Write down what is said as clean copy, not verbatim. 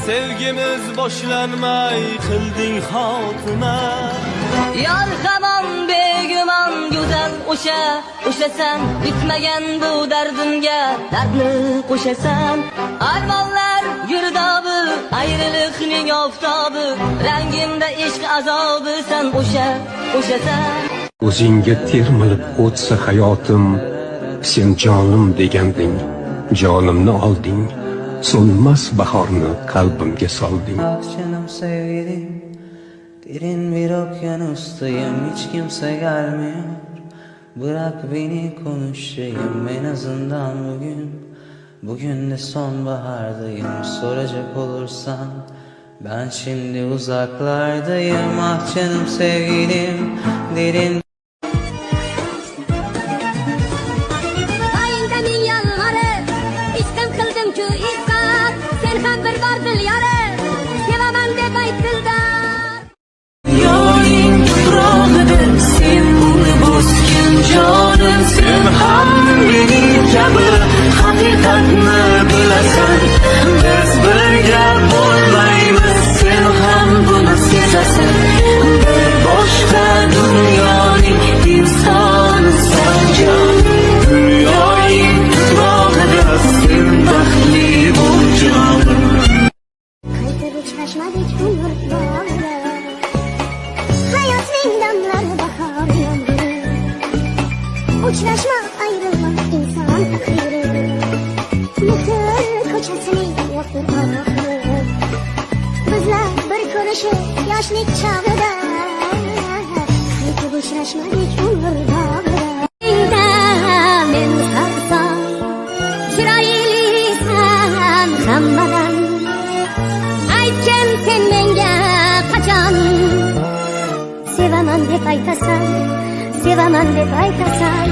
Sevgimiz boşlanmay qilding xotima. Yar hamon begumon go'zal o'shasan, bitmagan bu dardimga dardni qo'shasan. Armonlar yurdobi, ayriliqning oftobi, rangimda ishq azobi san o'shasan. O'zingga termilib o'tsa hayotim, sen jonim deganding, jonimni olding, so'nmas bahorni qalbimga solding. Ah canım sevgilim, derin bir okyanustayım, hiç kimse gelmiyor. Bırak beni konuşayım en azından bugün de sonbahardayım. Soracak olursan ben şimdi uzaklardayım. Ah canım sevgilim, derin Sen ham mening kabi haqiqatni bilasan. Biz birga bo'lmaymiz, sen ham buni sezasan. Bir boshqa dunyoning insonisan jon. Dunyoning tuprog'ida sen baxtli bo'l jonim. Qaytib uchrashmadik umr bo'yi, hayotning damlari bahor yomg'iri. Uçraşma ayrılma insan hayrı, Mıhtır ko'chasining yo'qdir oxiri. Bizlar bir ko'rishib yoshlik chog'ida, qaytib uchrashmadik umr bog'ida. Men sarson chiroylisan hammadan, aytgin sen menga qachon sevaman deb aytasan, sevaman deb aytasan.